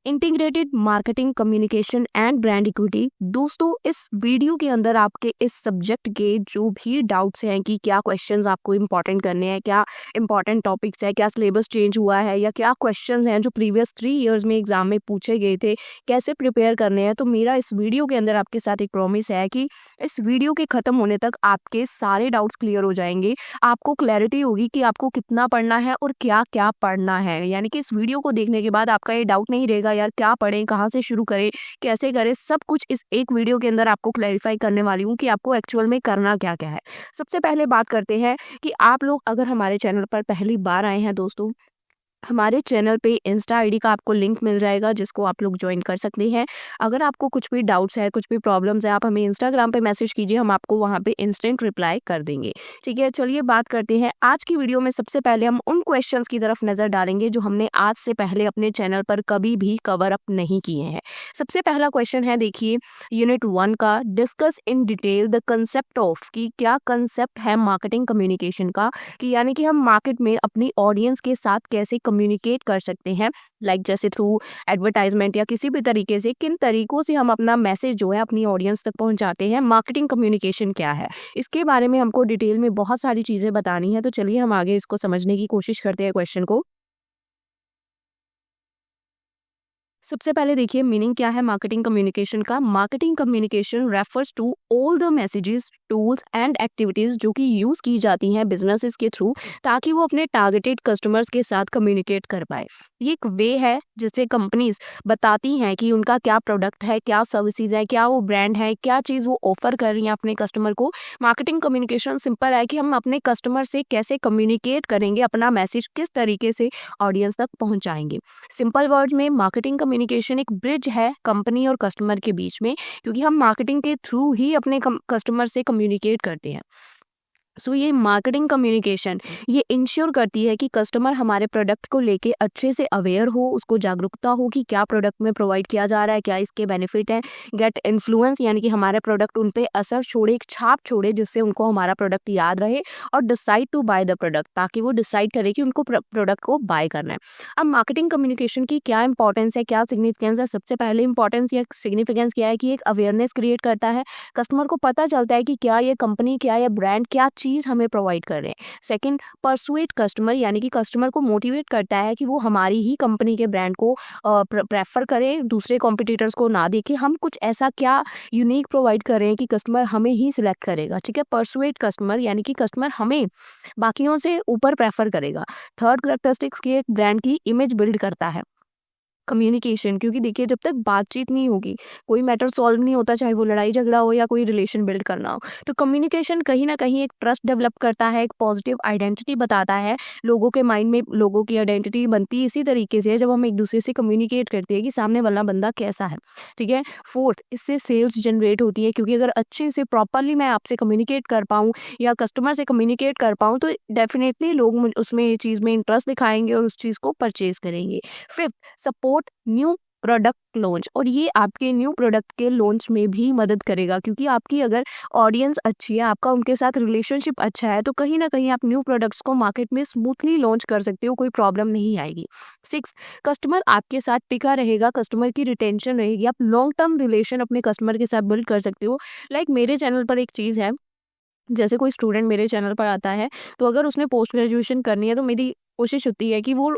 Integrated marketing communication and brand equity. दोस्तों, इस video के अंदर आपके इस सब्जेक्ट के जो भी डाउट्स हैं कि क्या क्वेश्चंस आपको इंपॉर्टेंट करने हैं, क्या इंपॉर्टेंट टॉपिक्स है, क्या सिलेबस चेंज हुआ है, या क्या क्वेश्चंस हैं जो प्रीवियस 3 इयर्स में एग्जाम में पूछे गए थे, कैसे प्रिपेयर करने हैं। तो मेरा इस वीडियो के अंदर आपके साथ एक प्रॉमिस है कि इस वीडियो के खत्म होने तक आपके सारे डाउट्स क्लियर हो जाएंगे। आपको क्लैरिटी होगी कि आपको कितना पढ़ना है और क्या क्या पढ़ना है। यानी कि इस वीडियो को देखने के बाद आपका ये डाउट नहीं रहेगा यार क्या पढ़ें, कहाँ से शुरू करें, कैसे करें। सब कुछ इस एक वीडियो के अंदर आपको क्लैरिफाई करने वाली हूँ कि आपको एक्चुअल में करना क्या क्या है। सबसे पहले बात करते हैं कि आप लोग अगर हमारे चैनल पर पहली बार आए हैं दोस्तों, हमारे चैनल पे इंस्टा आईडी का आपको लिंक मिल जाएगा जिसको आप लोग ज्वाइन कर सकते हैं। अगर आपको कुछ भी डाउट्स है, कुछ भी प्रॉब्लम्स है, आप हमें इंस्टाग्राम पे मैसेज कीजिए, हम आपको वहाँ पे इंस्टेंट रिप्लाई कर देंगे। ठीक है, चलिए बात करते हैं आज की वीडियो में। सबसे पहले हम उन क्वेश्चंस की तरफ नजर डालेंगे जो हमने आज से पहले अपने चैनल पर कभी भी कवर अप नहीं किए हैं। सबसे पहला क्वेश्चन है, देखिए यूनिट 1 का, discuss in detail the concept of, कि क्या कंसेप्ट है मार्केटिंग कम्युनिकेशन का, कि यानी कि हम मार्केट में अपनी ऑडियंस के साथ कैसे कम्युनिकेट कर सकते हैं। लाइक जैसे थ्रू एडवर्टाइजमेंट या किसी भी तरीके से, किन तरीकों से हम अपना मैसेज जो है अपनी ऑडियंस तक पहुंचाते हैं। मार्केटिंग कम्युनिकेशन क्या है, इसके बारे में हमको डिटेल में बहुत सारी चीजें बतानी है। तो चलिए हम आगे इसको समझने की कोशिश करते हैं क्वेश्चन को। सबसे पहले देखिए मीनिंग क्या है मार्केटिंग कम्युनिकेशन का। Marketing communication refers to all the messages, tools and activities जो कि यूज की जाती हैं बिजनेसेस के थ्रू, ताकि वो अपने टारगेटेड कस्टमर्स के साथ कम्युनिकेट कर पाए। ये एक वे है जिससे कंपनीज बताती हैं कि उनका क्या प्रोडक्ट है, क्या सर्विसेज है, क्या वो ब्रांड है, क्या चीज वो ऑफर कर रही है अपने कस्टमर को। मार्केटिंग कम्युनिकेशन सिंपल है कि हम अपने कस्टमर से कैसे कम्युनिकेट करेंगे, अपना मैसेज किस तरीके से ऑडियंस तक पहुंचाएंगे। सिंपल वर्ड में मार्केटिंग कम्युनिकेशन एक ब्रिज है कंपनी और कस्टमर के बीच में, क्योंकि हम मार्केटिंग के थ्रू ही अपने कस्टमर से कम्युनिकेट करते हैं। सो ये मार्केटिंग कम्युनिकेशन ये इंश्योर करती है कि कस्टमर हमारे प्रोडक्ट को लेके अच्छे से अवेयर हो, उसको जागरूकता हो कि क्या प्रोडक्ट में प्रोवाइड किया जा रहा है, क्या इसके बेनिफिट है। गेट इन्फ्लुएंस, यानी कि हमारे प्रोडक्ट उन पे असर छोड़े, एक छाप छोड़े, जिससे उनको हमारा प्रोडक्ट याद रहे। और decide to buy the product, ताकि वो डिसाइड करे कि उनको प्रोडक्ट को बाय करना है। अब मार्केटिंग कम्युनिकेशन की क्या इंपॉर्टेंस है, क्या सिग्निफिकेंस है। सबसे पहले इंपॉर्टेंस या सिग्निफिकेंस क्या है कि एक अवेयरनेस क्रिएट करता है। कस्टमर को पता चलता है कि क्या ये कंपनी, क्या ये ब्रांड, क्या चीज हमें प्रोवाइड कर रहे हैं। सेकंड, परसुएट कस्टमर, यानी कि कस्टमर को मोटिवेट करता है कि वो हमारी ही कंपनी के ब्रांड को प्रेफर करें, दूसरे कॉम्पिटिटर्स को ना देखे। हम कुछ ऐसा क्या यूनिक प्रोवाइड कर रहे हैं कि कस्टमर हमें ही सिलेक्ट करेगा। ठीक है, परसुएट कस्टमर यानी कि कस्टमर हमें बाकियों से ऊपर प्रेफर करेगा। थर्ड कैरेक्टरिस्टिक्स की एक ब्रांड की इमेज बिल्ड करता है कम्युनिकेशन, क्योंकि देखिए जब तक बातचीत नहीं होगी कोई मैटर सॉल्व नहीं होता, चाहे वो लड़ाई झगड़ा हो या कोई रिलेशन बिल्ड करना हो। तो कम्युनिकेशन कहीं ना कहीं एक ट्रस्ट डेवलप करता है, एक पॉजिटिव आइडेंटिटी बताता है। लोगों के माइंड में लोगों की आइडेंटिटी बनती है इसी तरीके से जब हम एक दूसरे से कम्युनिकेट करते हैं कि सामने वाला बंदा कैसा है। ठीक है, फोर्थ, इससे सेल्स जनरेट होती है, क्योंकि अगर अच्छे से प्रॉपरली मैं आपसे कम्युनिकेट कर पाऊँ या कस्टमर से कम्युनिकेट कर पाऊँ तो डेफिनेटली लोग उसमें चीज़ में इंटरेस्ट दिखाएंगे और उस चीज़ को परचेज करेंगे। Fifth, support new product launch, और ये आपके न्यू प्रोडक्ट के लॉन्च में भी मदद करेगा, क्योंकि आपकी अगर ऑडियंस अच्छी है, आपका उनके साथ रिलेशनशिप अच्छा है, तो कहीं ना कहीं आप न्यू प्रोडक्ट्स को मार्केट में स्मूथली लॉन्च कर सकते हो, कोई प्रॉब्लम नहीं आएगी। सिक्स, कस्टमर आपके साथ टिका रहेगा, कस्टमर की रिटेंशन रहेगी, आप लॉन्ग टर्म रिलेशन अपने कस्टमर के साथ बिल्ड कर सकते हो। लाइक मेरे चैनल पर एक चीज़ है, जैसे कोई स्टूडेंट मेरे चैनल पर आता है तो अगर उसने पोस्ट ग्रेजुएशन करनी है तो मेरी कोशिश होती है कि वो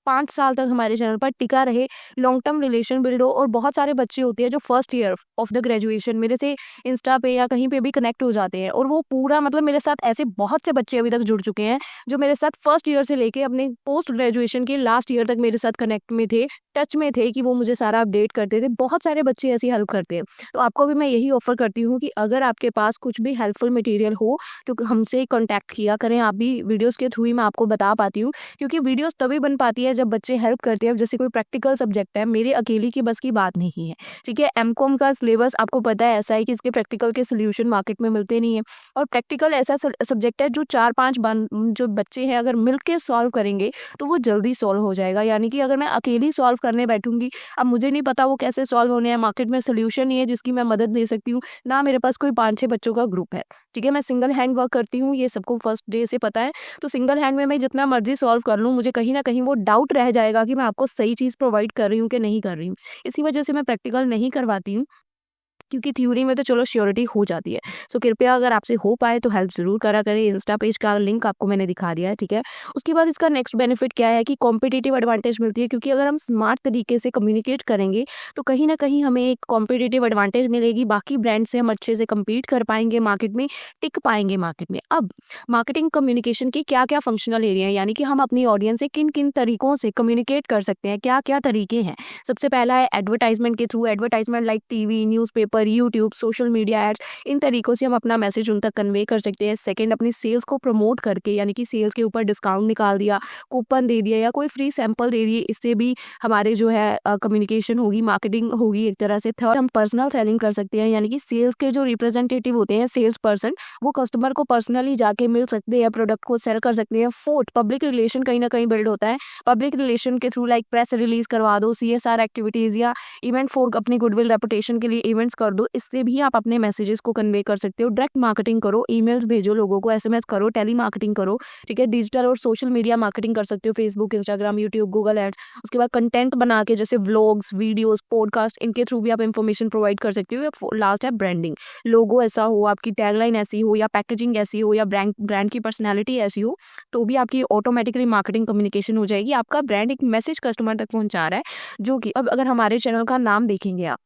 5 साल तक हमारे चैनल पर टिका रहे, लॉन्ग टर्म रिलेशन बिल्ड हो। और बहुत सारे बच्चे होते हैं जो first year of the graduation मेरे से इंस्टा पे या कहीं पे भी कनेक्ट हो जाते हैं, और वो पूरा मतलब मेरे साथ ऐसे बहुत से बच्चे अभी तक जुड़ चुके हैं जो मेरे साथ फर्स्ट ईयर से लेके अपने पोस्ट ग्रेजुएशन के लास्ट ईयर तक मेरे साथ कनेक्ट में थे, टच में थे, कि वो मुझे सारा अपडेट करते थे। बहुत सारे बच्चे ऐसी हेल्प करते हैं। तो आपको भी मैं यही ऑफर करती हूँ कि अगर आपके पास कुछ भी हेल्पफुल मटेरियल हो तो हमसे कॉन्टैक्ट किया करें। आप भी वीडियोस के थ्रू ही मैं आपको बता पाती हूँ, क्योंकि वीडियोस तभी बन पाती है जब बच्चे हेल्प करते हैं। जैसे कोई प्रैक्टिकल सब्जेक्ट है, मेरे अकेली की बस की बात नहीं है। ठीक है, एमकॉम का सिलेबस आपको पता है ऐसा है कि इसके प्रैक्टिकल के सोल्यूशन मार्केट में मिलते नहीं है, और प्रैक्टिकल ऐसा सब्जेक्ट है जो 4-5 जो बच्चे हैं अगर मिल के सॉल्व करेंगे तो वो जल्दी सॉल्व हो जाएगा। यानी कि अगर मैं अकेली सॉल्व करने बैठूंगी, अब मुझे नहीं पता वो कैसे सॉल्व होने हैं, मार्केट में सोल्यूशन नहीं है जिसकी मैं मदद दे सकती हूँ, ना मेरे पास कोई 5-6 बच्चों का ग्रुप है, ठीक है। मैं सिंगल हैंड वर्क करती हूँ, ये सबको फर्स्ट डे से पता है। तो सिंगल हैंड में मैं जितना मर्जी सॉल्व कर लूँ, मुझे कहीं ना कहीं वो डाउट रह जाएगा कि मैं आपको सही चीज़ प्रोवाइड कर रही हूँ कि नहीं कर रही हूँ। इसी वजह से मैं प्रैक्टिकल नहीं करवाती हूँ, क्योंकि थ्योरी में तो चलो श्योरिटी हो जाती है। सो कृपया अगर आपसे हो पाए तो हेल्प ज़रूर करा करें। इंस्टा पेज का लिंक आपको मैंने दिखा दिया है, ठीक है। उसके बाद इसका नेक्स्ट बेनिफिट क्या है कि कॉम्पिटिटिव एडवांटेज मिलती है, क्योंकि अगर हम स्मार्ट तरीके से कम्युनिकेट करेंगे तो कहीं ना कहीं हमें एक कॉम्पिटिटिव एडवांटेज मिलेगी, बाकी ब्रांड से हम अच्छे से कम्पीट कर पाएंगे मार्केट में, टिक पाएंगे मार्केट में। अब मार्केटिंग कम्युनिकेशन के क्या क्या फंक्शनल एरिया हैं, यानी कि हम अपनी ऑडियंस से किन किन तरीकों से कम्युनिकेट कर सकते हैं, क्या क्या तरीके हैं। सबसे पहला है एडवर्टाइजमेंट के थ्रू। Advertisement like TV, newspaper, YouTube, social media ads, इन तरीकों से हम अपना मैसेज उन तक कन्वे कर सकते हैं। सेकंड, अपनी सेल्स को प्रमोट करके, यानी कि सेल्स के ऊपर डिस्काउंट निकाल दिया, कूपन दे दिया या कोई फ्री सैंपल दे दिए, इससे भी हमारे जो है कम्युनिकेशन होगी, मार्केटिंग होगी एक तरह से। थर्ड, हम पर्सनल सेलिंग कर सकते हैं, यानी कि सेल्स के जो रिप्रेजेंटेटिव होते हैं, सेल्स पर्सन, वो कस्टमर को पर्सनली जाके मिल सकते हैं, प्रोडक्ट को सेल कर सकते हैं। फोर्थ, पब्लिक रिलेशन कहीं ना कहीं बिल्ड होता है। पब्लिक रिलेशन के थ्रू लाइक प्रेस रिलीज करवा दो, CSR एक्टिविटीज़ या इवेंट फॉर अपनी गुडविल रेपुटेशन के लिए इवेंट्स कर दो, इससे भी आप अपने मैसेजेस को कन्वे कर सकते हो। डायरेक्ट मार्केटिंग करो, ईमेल्स भेजो लोगों को, SMS करो, टेली मार्केटिंग करो, ठीक है। डिजिटल और सोशल मीडिया मार्केटिंग कर सकते हो, Facebook, Instagram, YouTube, Google ads. उसके बाद कंटेंट बना के जैसे व्लॉग्स, वीडियोस, पॉडकास्ट, इनके थ्रू भी आप इंफॉर्मेशन प्रोवाइड कर सकते हो। लास्ट है ब्रांडिंग। लोगो ऐसा हो, आपकी टैगलाइन ऐसी हो, या पैकेजिंग ऐसी हो, या ब्रांड की पर्सनैलिटी ऐसी हो, तो भी आपकी ऑटोमेटिकली मार्केटिंग कम्युनिकेशन हो जाएगी। आपका ब्रांड एक मैसेज कस्टमर तक पहुंचा रहा है, जो कि अब अगर हमारे चैनल का नाम देखेंगे आप,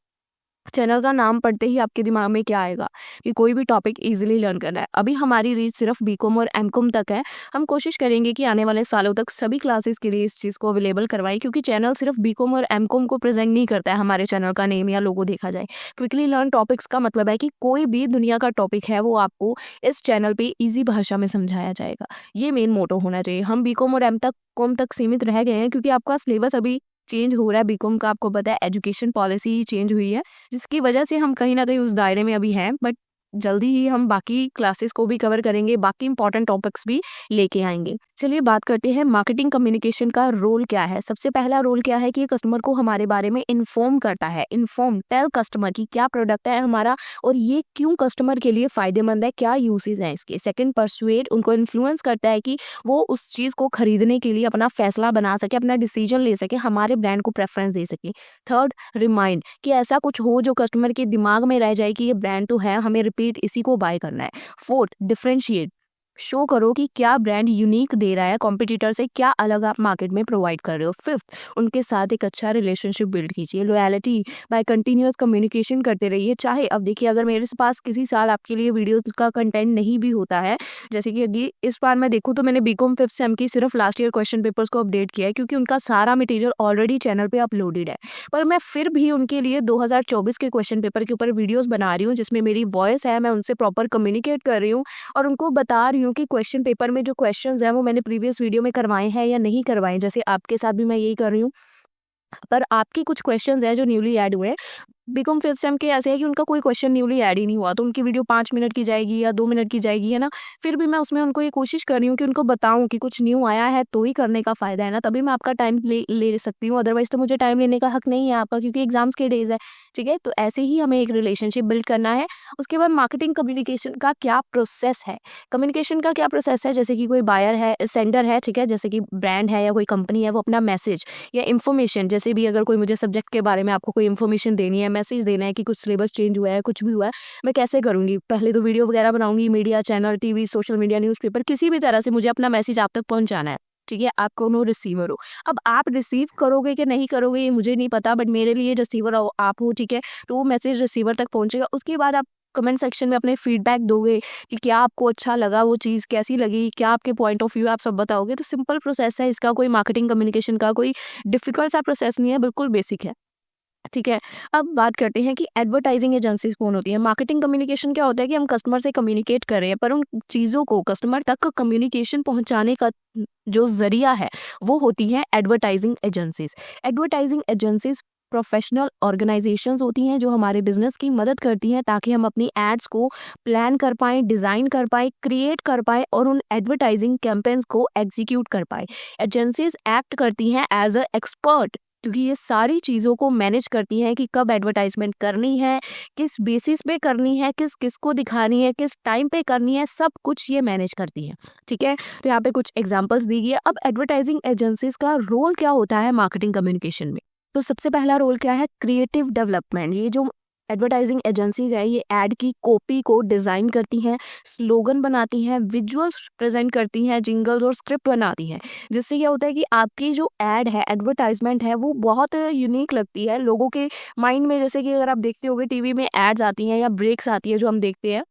चैनल का नाम पढ़ते ही आपके दिमाग में क्या आएगा कि कोई भी टॉपिक इजीली लर्न करना है। अभी हमारी रीच सिर्फ बीकॉम और एमकॉम तक है। हम कोशिश करेंगे कि आने वाले सालों तक सभी क्लासेस के लिए इस चीज़ को अवेलेबल करवाएं, क्योंकि चैनल सिर्फ बीकॉम और एमकॉम को प्रेजेंट नहीं करता है। हमारे चैनल का नेम या लोगो देखा जाए, क्विकली लर्न टॉपिक्स का मतलब है कि कोई भी दुनिया का टॉपिक है वो आपको इस चैनल पर ईजी भाषा में समझाया जाएगा। ये मेन मोटो होना चाहिए। हम बीकॉम और एमकॉम तक सीमित रह गए हैं, क्योंकि आपका सिलेबस अभी चेंज हो रहा है। बीकॉम का आपको पता है एजुकेशन पॉलिसी चेंज हुई है, जिसकी वजह से हम कहीं ना कहीं उस दायरे में अभी हैं, बट जल्दी ही हम बाकी क्लासेस को भी कवर करेंगे, बाकी इंपॉर्टेंट टॉपिक्स भी लेके आएंगे। चलिए बात करते हैं मार्केटिंग कम्युनिकेशन का रोल क्या है। सबसे पहला रोल क्या है कि ये कस्टमर को हमारे बारे में इन्फॉर्म करता है। इन्फॉर्म, टेल कस्टमर की क्या प्रोडक्ट है हमारा और ये क्यों कस्टमर के लिए फायदेमंद है, क्या यूसेज हैं इसके। सेकंड, परसुएट, उनको इन्फ्लुएंस करता है कि वो उस चीज़ को खरीदने के लिए अपना फैसला बना सके, अपना डिसीजन ले सके, हमारे ब्रांड को प्रेफरेंस दे सके। थर्ड, रिमाइंड, कि ऐसा कुछ हो जो कस्टमर के दिमाग में रह जाए कि ये ब्रांड तो है, हमें इसी को बाय करना है। फोर्थ, डिफरेंशिएट, शो करो कि क्या ब्रांड यूनिक दे रहा है कॉम्पिटिटर से, क्या अलग आप मार्केट में प्रोवाइड कर रहे हो। फिफ्थ, उनके साथ एक अच्छा रिलेशनशिप बिल्ड कीजिए। लॉयल्टी बाय कंटिन्यूअस कम्युनिकेशन करते रहिए। चाहे अब देखिए, अगर मेरे पास किसी साल आपके लिए वीडियोस का कंटेंट नहीं भी होता है, जैसे कि अभी इस बार मैं देखूँ तो मैंने बीकॉम 5th सेम की सिर्फ लास्ट ईयर क्वेश्चन पेपर्स को अपडेट किया है, क्योंकि उनका सारा मटेरियल ऑलरेडी चैनल पे अपलोडेड है, पर मैं फिर भी उनके लिए 2024 के क्वेश्चन पेपर के ऊपर वीडियोस बना रही हूँ, जिसमें मेरी वॉइस है, मैं उनसे प्रॉपर कम्युनिकेट कर रही हूँ और उनको बता रही हूँ कि क्वेश्चन पेपर में जो क्वेश्चंस हैं वो मैंने प्रीवियस वीडियो में करवाए हैं या नहीं करवाए। जैसे आपके साथ भी मैं यही कर रही हूँ, पर आपके कुछ क्वेश्चंस हैं जो न्यूली ऐड हुए हैं। बीकॉम 5th सेम के ऐसे है कि उनका कोई क्वेश्चन न्यूली ऐड ही नहीं हुआ, तो उनकी वीडियो 5 मिनट की जाएगी या 2 मिनट की जाएगी, है ना। फिर भी मैं उसमें उनको ये कोशिश कर रही हूँ कि उनको बताऊँ कि कुछ न्यू आया है तो ही करने का फ़ायदा है ना, तभी मैं आपका टाइम ले सकती हूँ। अदरवाइज़ तो मुझे टाइम लेने का हक नहीं है आपका, क्योंकि एग्जाम्स के डेज़ है, ठीक है। तो ऐसे ही हमें एक रिलेशनशिप बिल्ड करना है। उसके बाद मार्केटिंग कम्युनिकेशन का क्या प्रोसेस है, कम्युनिकेशन का क्या प्रोसेस है। जैसे कि कोई बायर है, सेंडर है, ठीक है, जैसे कि ब्रांड है या कोई कंपनी है, वो अपना मैसेज या इन्फॉर्मेशन, जैसे भी अगर कोई मुझे सब्जेक्ट के बारे में आपको कोई इन्फॉर्मेशन देनी है, मैसेज देना है कि कुछ सिलेबस चेंज हुआ है, कुछ भी हुआ है, मैं कैसे करूँगी। पहले तो वीडियो वगैरह बनाऊंगी, media, channel, TV, social media, newspaper, किसी भी तरह से मुझे अपना मैसेज आप तक पहुंचाना है, ठीक है। आप कोनो रिसीवर हो। अब आप रिसीव करोगे कि नहीं करोगे ये मुझे नहीं पता, बट मेरे लिए रिसीवर आप हो, ठीक है। तो वो मैसेज रिसीवर तक पहुंचेगा। उसके बाद आप कमेंट सेक्शन में अपने फीडबैक दोगे कि क्या आपको अच्छा लगा, वो चीज़ कैसी लगी, क्या आपके पॉइंट ऑफ व्यू आप सब बताओगे। तो सिंपल प्रोसेस है इसका, कोई मार्केटिंग कम्युनिकेशन का कोई डिफिकल्ट सा प्रोसेस नहीं है, बिल्कुल बेसिक है, ठीक है। अब बात करते हैं कि एडवर्टाइजिंग एजेंसीज कौन होती है। मार्केटिंग कम्युनिकेशन क्या होता है कि हम कस्टमर से कम्युनिकेट कर रहे हैं, पर उन चीज़ों को कस्टमर तक कम्युनिकेशन पहुंचाने का जो जरिया है वो होती है advertising agencies. Advertising agencies professional organisations होती हैं जो हमारे बिजनेस की मदद करती हैं ताकि हम अपनी एड्स को प्लान कर पाएँ, डिज़ाइन कर पाएँ, क्रिएट कर पाएँ और उन एडवर्टाइजिंग कैंपेन्स को एग्जीक्यूट कर पाएँ। एजेंसीज एक्ट करती हैं एज अ एक्सपर्ट क्योंकि ये सारी चीज़ों को मैनेज करती हैं कि कब एडवर्टाइजमेंट करनी है, किस बेसिस पे करनी है, किसको दिखानी है, किस टाइम पे करनी है, सब कुछ ये मैनेज करती है। ठीक है, तो यहाँ पे कुछ एग्जांपल्स दी गई है। अब एडवर्टाइजिंग एजेंसीज का रोल क्या होता है मार्केटिंग कम्युनिकेशन में? तो सबसे पहला रोल क्या है? Creative development. ये जो एडवर्टाइजिंग एजेंसीज है ये एड की कॉपी को डिज़ाइन करती हैं, स्लोगन बनाती हैं, विजुअल्स प्रेजेंट करती हैं, जिंगल्स और स्क्रिप्ट बनाती हैं, जिससे क्या होता है कि आपकी जो एड है, एडवर्टाइजमेंट है, वो बहुत यूनिक लगती है लोगों के माइंड में। जैसे कि अगर आप देखते होगे टीवी में एड्स आती हैं या ब्रेक्स आती है जो हम देखते हैं,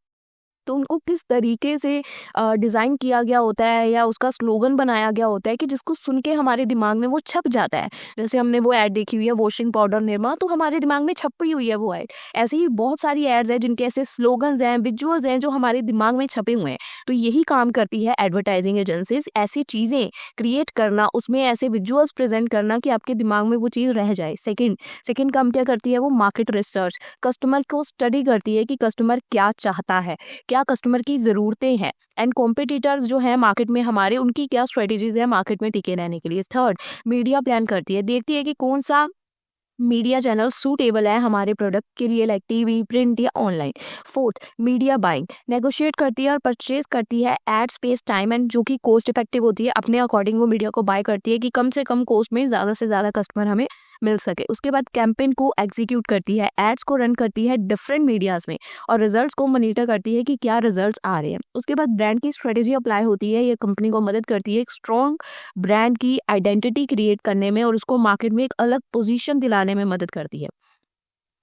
तो उनको किस तरीके से डिज़ाइन किया गया होता है या उसका स्लोगन बनाया गया होता है कि जिसको सुन के हमारे दिमाग में वो छप जाता है। जैसे हमने वो ऐड देखी हुई है वॉशिंग पाउडर निरमा, तो हमारे दिमाग में छपी हुई है वो ऐड। ऐसे ही बहुत सारी एड्स हैं जिनके ऐसे स्लोगन्स हैं, विजुअल्स हैं जो हमारे दिमाग में छपे हुए हैं। तो यही काम करती है एडवर्टाइजिंग एजेंसीज, ऐसी चीज़ें क्रिएट करना, उसमें ऐसे विजुअल्स प्रेजेंट करना कि आपके दिमाग में वो चीज़ रह जाए। सेकेंड काम क्या करती है वो? Market research. कस्टमर को स्टडी करती है कि कस्टमर क्या चाहता है, क्या कस्टमर की ज़रूरतें हैं, एंड कॉम्पिटिटर्स जो है मार्केट में हमारे, उनकी क्या स्ट्रेटेजीज है मार्केट में टिके रहने के लिए। थर्ड, मीडिया प्लान करती है, देखती है कि कौन सा मीडिया चैनल सूटेबल है हमारे प्रोडक्ट के लिए, लाइक टीवी, प्रिंट या online. Fourth, media buying, negotiate करती है और परचेज करती है एड स्पेस, टाइम एंड जो कि कॉस्ट इफेक्टिव होती है, अपने अकॉर्डिंग वो मीडिया को बाय करती है कि कम से कम कॉस्ट में ज़्यादा से ज़्यादा कस्टमर हमें मिल सके। उसके बाद कैंपेन को एग्जीक्यूट करती है, एड्स को रन करती है डिफरेंट मीडियाज में और रिजल्ट्स को मॉनिटर करती है कि क्या रिजल्ट्स आ रहे हैं। उसके बाद ब्रांड की स्ट्रेटेजी अप्लाई होती है, ये कंपनी को मदद करती है एक स्ट्रॉन्ग ब्रांड की आइडेंटिटी क्रिएट करने में और उसको मार्केट में एक अलग पोजीशन दिलाने में मदद करती है।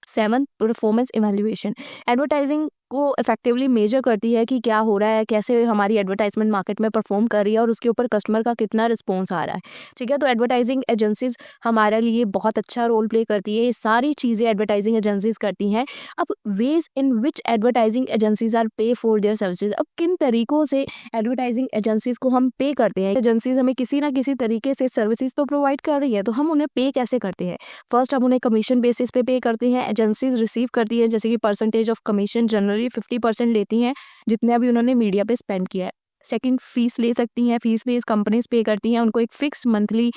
7, परफॉर्मेंस इवैल्यूएशन। एडवर्टाइजिंग को इफेक्टिवली मेजर करती है कि क्या हो रहा है, कैसे हमारी एडवर्टाइजमेंट मार्केट में परफॉर्म कर रही है और उसके ऊपर कस्टमर का कितना रिस्पॉन्स आ रहा है। ठीक है, तो एडवर्टाइजिंग एजेंसीज हमारे लिए बहुत अच्छा रोल प्ले करती है। ये सारी चीज़ें एडवर्टाइजिंग एजेंसीज करती हैं। अब ways in which advertising agencies are pay for their services. अब किन तरीकों से एडवर्टाइजिंग एजेंसीज को हम पे करते हैं? एजेंसीज हमें किसी ना किसी तरीके से सर्विसेज तो प्रोवाइड कर रही है, तो हम उन्हें पे कैसे करते हैं? फर्स्ट, हम उन्हें कमीशन बेसिस पे करते हैं। एजेंसीज रिसीव करती है जैसे कि परसेंटेज ऑफ कमीशन, जनरली 50% लेती हैं जितने अभी उन्होंने मीडिया पे स्पेंड किया है। सेकंड, फीस ले सकती हैं, फीस बेस कंपनीज पे करती हैं, उनको एक फिक्स मंथली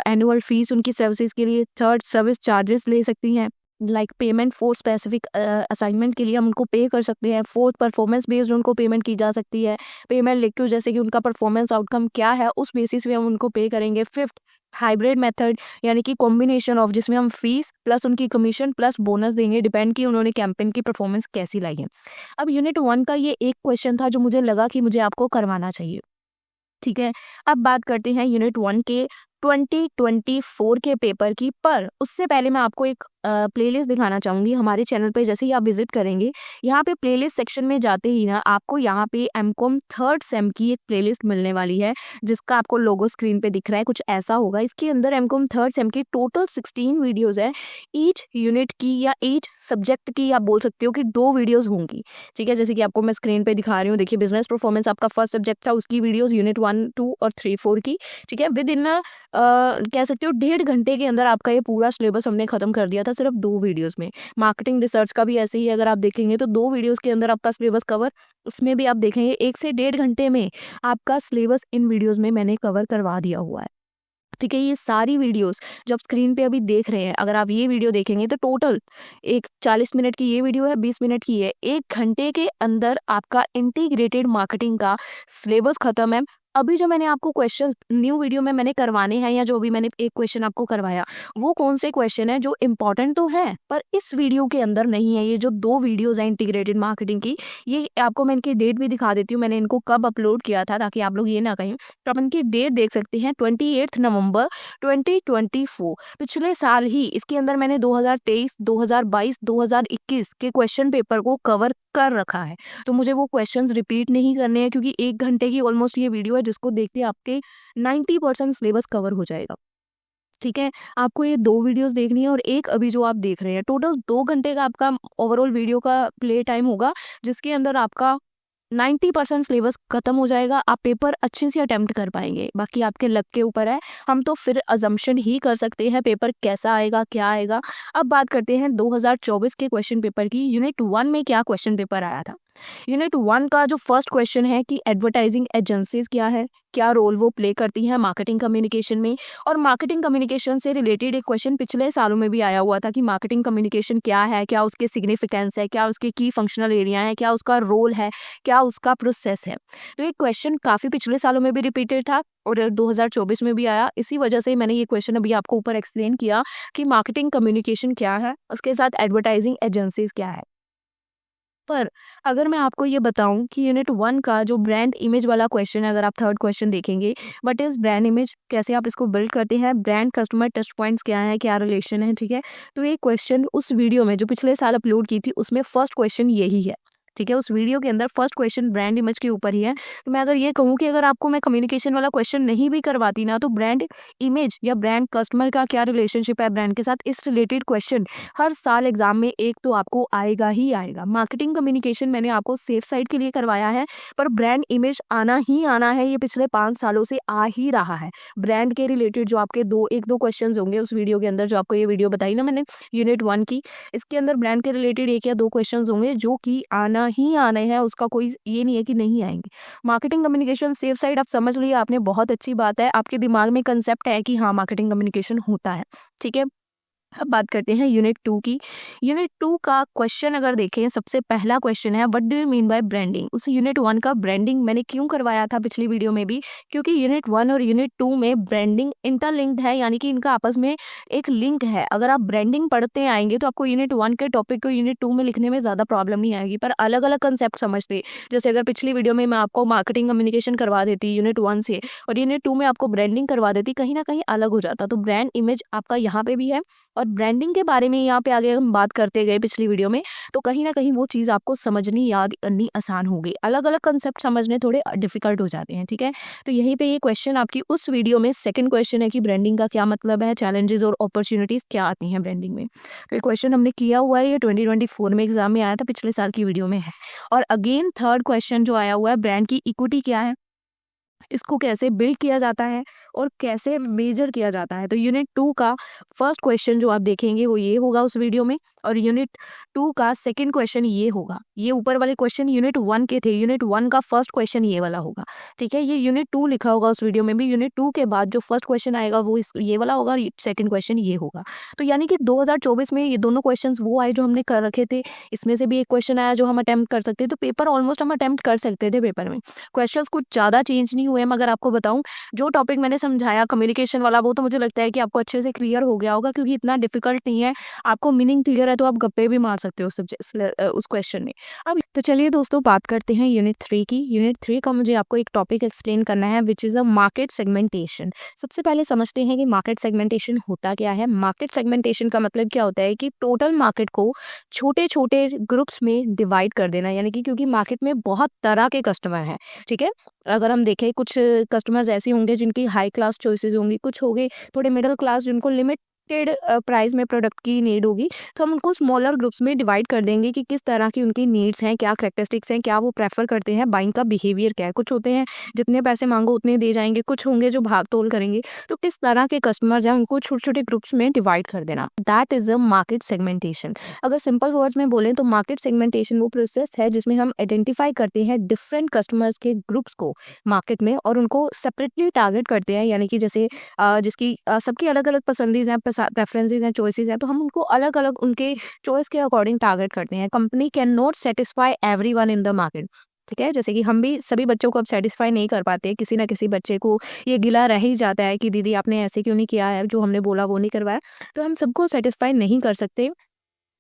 एनुअल फीस उनकी सर्विसेज के लिए। थर्ड, सर्विस चार्जेस ले सकती हैं, like payment for specific assignment के लिए हम उनको पे कर सकते हैं। फोर्थ, परफॉर्मेंस बेस्ड उनको पेमेंट की जा सकती है, पेमेंट लिख के जैसे कि उनका परफॉर्मेंस आउटकम क्या है उस बेसिस पे हम उनको पे करेंगे। फिफ्थ, हाइब्रिड मेथड, यानी कि कॉम्बिनेशन ऑफ, जिसमें हम फीस प्लस उनकी कमीशन प्लस बोनस देंगे, डिपेंड कि उन्होंने कैंपेन की परफॉर्मेंस कैसी लाई है। अब यूनिट 1 का ये एक क्वेश्चन था जो मुझे लगा कि मुझे आपको करवाना चाहिए। ठीक है, अब बात करते हैं यूनिट 1 के 2024 के पेपर की। पर उससे पहले मैं आपको एक प्लेलिस्ट दिखाना चाहूँगी हमारे चैनल पे। जैसे ही आप विजिट करेंगे, यहाँ पे प्लेलिस्ट सेक्शन में जाते ही ना आपको यहाँ पे एमकॉम थर्ड सेम की एक प्लेलिस्ट मिलने वाली है, जिसका आपको लोगो स्क्रीन पे दिख रहा है, कुछ ऐसा होगा। इसके अंदर एमकॉम थर्ड सेम की टोटल 16 वीडियोज़ है। ईच यूनिट की या ईच सब्जेक्ट की आप बोल सकते हो कि 2 वीडियोज़ होंगी। ठीक है, जैसे कि आपको मैं स्क्रीन पर दिखा रही हूँ, देखिए बिजनेस परफॉर्मेंस आपका फर्स्ट सब्जेक्ट था, उसकी वीडियोज़ यूनिट 1, 2 और 3, 4 की। ठीक है, विद इन कह सकते हो 1.5 घंटे के अंदर आपका ये पूरा सिलेबस हमने खत्म कर दिया था सिर्फ 2 वीडियोस में। मार्केटिंग रिसर्च का भी ऐसे ही, अगर आप देखेंगे तो 2 वीडियोस के अंदर आपका सिलेबस कवर, उसमें भी आप देखेंगे 1 से 1.5 घंटे में आपका सिलेबस इन वीडियोस में मैंने कवर करवा दिया हुआ है। ठीक है, ये सारी वीडियोस जब स्क्रीन पे अभी देख रहे हैं, अगर आप ये वीडियो देखेंगे तो टोटल एक 40 मिनट की ये वीडियो है, 20 मिनट की है। 1 घंटे के अंदर आपका इंटीग्रेटेड मार्केटिंग का सिलेबस खत्म है। अभी जो मैंने आपको क्वेश्चन न्यू वीडियो में मैंने करवाने हैं, या जो भी मैंने एक क्वेश्चन आपको करवाया, वो कौन से क्वेश्चन है जो इम्पोर्टेंट तो है पर इस वीडियो के अंदर नहीं है। ये जो 2 वीडियोज हैं इंटीग्रेटेड मार्केटिंग की, ये आपको मैं इनकी डेट भी दिखा देती हूँ, मैंने इनको कब अपलोड किया था, ताकि आप लोग ये ना कहें। तो आप इनकी डेट देख सकते हैं, 28 नवंबर 2024, पिछले साल ही। इसके अंदर मैंने 2023, 2022, 2021 के क्वेश्चन पेपर को कवर कर रखा है, तो मुझे वो क्वेश्चंस रिपीट नहीं करने हैं, क्योंकि 1 घंटे की ऑलमोस्ट ये वीडियो है, जिसको देखते आपके 90% सिलेबस कवर हो जाएगा। ठीक है, आपको ये 2 वीडियोस देखनी है और एक अभी जो आप देख रहे हैं, टोटल 2 घंटे का आपका ओवरऑल वीडियो का प्ले टाइम होगा, जिसके अंदर आपका 90% सिलेबस खत्म हो जाएगा। आप पेपर अच्छे से अटेम्प्ट कर पाएंगे, बाकी आपके लक के ऊपर है। हम तो फिर अजम्पशन ही कर सकते हैं पेपर कैसा आएगा, क्या आएगा। अब बात करते हैं 2024 के क्वेश्चन पेपर की। यूनिट 1 में क्या क्वेश्चन पेपर आया था। यूनिट 1 का जो फर्स्ट क्वेश्चन है कि एडवर्टाइजिंग एजेंसीज क्या है, क्या रोल वो प्ले करती हैं मार्केटिंग कम्युनिकेशन में। और मार्केटिंग कम्युनिकेशन से रिलेटेड एक क्वेश्चन पिछले सालों में भी आया हुआ था कि मार्केटिंग कम्युनिकेशन क्या है, क्या उसके सिग्निफिकेंस है, क्या उसके की फंक्शनल एरिया है, क्या उसका रोल है, क्या उसका प्रोसेस है। तो ये क्वेश्चन काफ़ी पिछले सालों में भी रिपीटेड था और 2024 में भी आया। इसी वजह से मैंने ये क्वेश्चन अभी आपको ऊपर एक्सप्लेन किया कि मार्केटिंग कम्युनिकेशन क्या है, उसके साथ एडवर्टाइजिंग एजेंसीज क्या है। पर अगर मैं आपको ये बताऊं कि यूनिट 1 का जो ब्रांड इमेज वाला क्वेश्चन है, अगर आप थर्ड क्वेश्चन देखेंगे, व्हाट इज ब्रांड इमेज, कैसे आप इसको बिल्ड करते हैं, ब्रांड कस्टमर टच पॉइंट्स क्या है, क्या रिलेशन है, ठीक है। तो ये क्वेश्चन उस वीडियो में जो पिछले साल अपलोड की थी उसमें फर्स्ट क्वेश्चन यही है, ठीक है। उस वीडियो के अंदर फर्स्ट क्वेश्चन ब्रांड इमेज के ऊपर ही है। तो मैं अगर ये कहूँ कि अगर आपको मैं कम्युनिकेशन वाला क्वेश्चन नहीं भी करवाती ना, तो ब्रांड इमेज या ब्रांड कस्टमर का क्या रिलेशनशिप है ब्रांड के साथ, इस रिलेटेड क्वेश्चन हर साल एग्जाम में एक तो आपको आएगा ही आएगा। मार्केटिंग कम्युनिकेशन मैंने आपको सेफ साइड के लिए करवाया है, पर ब्रांड इमेज आना ही आना है, ये पिछले 5 सालों से आ ही रहा है। ब्रांड के रिलेटेड जो आपके एक दो क्वेश्चन होंगे उस वीडियो के अंदर, जो आपको ये वीडियो बताई ना मैंने यूनिट 1 की, इसके अंदर ब्रांड के रिलेटेड 1 या 2 क्वेश्चन होंगे जो कि आना ही आने हैं, उसका कोई ये नहीं है कि नहीं आएंगे। मार्केटिंग कम्युनिकेशन सेफ साइड आप समझ लिए आपने, बहुत अच्छी बात है, आपके दिमाग में कंसेप्ट है कि हाँ मार्केटिंग कम्युनिकेशन होता है, ठीक है। अब बात करते हैं यूनिट 2 की। यूनिट 2 का क्वेश्चन अगर देखें, सबसे पहला क्वेश्चन है what do you mean by branding. उस यूनिट 1 का ब्रांडिंग मैंने क्यों करवाया था पिछली वीडियो में भी, क्योंकि यूनिट 1 और यूनिट 2 में ब्रांडिंग इंटरलिंक्ड है, यानी कि इनका आपस में एक लिंक है। अगर आप ब्रांडिंग पढ़ते आएंगे तो आपको यूनिट 1 के टॉपिक को यूनिट 2 में लिखने में ज़्यादा प्रॉब्लम नहीं आएगी, पर अलग अलग कंसेप्ट समझते। जैसे अगर पिछली वीडियो में मैं आपको मार्केटिंग कम्युनिकेशन करवा देती यूनिट 1 से और यूनिट 2 में आपको ब्रांडिंग करवा देती, कहीं ना कहीं अलग हो जाता। तो ब्रांड इमेज आपका यहाँ पे भी है और ब्रांडिंग के बारे में यहाँ पे आगे हम बात करते गए पिछली वीडियो में, तो कहीं ना कहीं वो चीज़ आपको समझनी याद करनी आसान होगी। अलग अलग कंसेप्ट समझने थोड़े डिफिकल्ट हो जाते हैं, ठीक है। तो यहीं पे ये क्वेश्चन आपकी उस वीडियो में सेकंड क्वेश्चन है कि ब्रांडिंग का क्या मतलब है, चैलेंजेस और अपॉर्चुनिटीज क्या आती हैं ब्रांडिंग में। तो ये क्वेश्चन हमने किया हुआ है, ये 2024 में एग्जाम में आया था, पिछले साल की वीडियो में है। और अगेन थर्ड क्वेश्चन जो आया हुआ है, ब्रांड की इक्विटी क्या है, इसको कैसे बिल्ड किया जाता है और कैसे मेजर किया जाता है। तो यूनिट 2 का फर्स्ट क्वेश्चन जो आप देखेंगे वो ये होगा उस वीडियो में, और यूनिट 2 का सेकंड क्वेश्चन ये होगा। ये ऊपर वाले क्वेश्चन यूनिट 1 के थे, यूनिट 1 का फर्स्ट क्वेश्चन ये वाला होगा, ठीक है। ये यूनिट 2 लिखा होगा उस वीडियो में भी, यूनिट 2 के बाद जो फर्स्ट क्वेश्चन आएगा वो ये वाला होगा, सेकंड क्वेश्चन ये होगा। तो यानी कि 2024 में ये दोनों क्वेश्चन वो आए जो हमने कर रखे थे, इसमें से भी एक क्वेश्चन आया जो हम अटेम्प्ट कर सकते थे। तो पेपर ऑलमोस्ट हम अटेम्प्ट कर सकते थे पेपर में, क्वेश्चंस कुछ ज़्यादा चेंज नहीं हुए। मगर आपको बताऊं, जो टॉपिक मैंने समझाया कम्युनिकेशन वाला, वो तो मुझे लगता है कि आपको अच्छे से क्लियर हो गया होगा, क्योंकि इतना डिफिकल्ट नहीं है। आपको मीनिंग क्लियर है तो आप गप्पे भी मार सकते हो उस क्वेश्चन में। अब तो चलिए दोस्तों बात करते हैं यूनिट 3 की। यूनिट 3 का मुझे आपको एक टॉपिक एक्सप्लेन करना है which is a market segmentation. सबसे पहले समझते हैं कि मार्केट सेगमेंटेशन होता क्या है। मार्केट सेगमेंटेशन का मतलब क्या होता है कि टोटल मार्केट को छोटे छोटे ग्रुप्स में डिवाइड कर देना, यानी कि क्योंकि मार्केट में बहुत तरह के कस्टमर हैं, ठीक है। अगर हम देखें, कुछ कस्टमर्स ऐसे होंगे जिनकी हाई क्लास चॉइसेस होंगी, कुछ होंगे थोड़े मिडिल क्लास जिनको लिमिटेड प्राइस में प्रोडक्ट की नीड होगी। तो हम उनको स्मॉलर ग्रुप्स में डिवाइड कर देंगे कि किस तरह की उनकी नीड्स हैं, क्या करेक्टरिस्टिक्स हैं, क्या वो प्रेफर करते हैं, बाइंग का बिहेवियर क्या है। कुछ होते हैं जितने पैसे मांगो उतने दे जाएंगे, कुछ होंगे जो भाग तोल करेंगे। तो किस तरह के कस्टमर्स हैं उनको छोटे छोटे ग्रुप्स में डिवाइड कर देना, that is a market segmentation. अगर सिंपल वर्ड्स में बोलें तो मार्केट सेगमेंटेशन वो प्रोसेस है जिसमें हम आइडेंटिफाई करते हैं डिफरेंट कस्टमर्स के ग्रुप्स को मार्केट में और उनको सेपरेटली टारगेट करते हैं। यानी कि जैसे जिसकी सबकी अलग अलग पसंदीज हैं, प्रेफरेंसेज हैं, चॉइसेस हैं, तो हम उनको अलग अलग उनके चॉइस के अकॉर्डिंग टारगेट करते हैं। Company can not satisfy everyone in the market, ठीक है। जैसे कि हम भी सभी बच्चों को अब सेटिस्फाई नहीं कर पाते, किसी ना किसी बच्चे को ये गिला रह ही जाता है कि दीदी आपने ऐसे क्यों नहीं किया है, जो हमने बोला वो नहीं करवाया। तो हम सबको सेटिस्फाई नहीं कर सकते।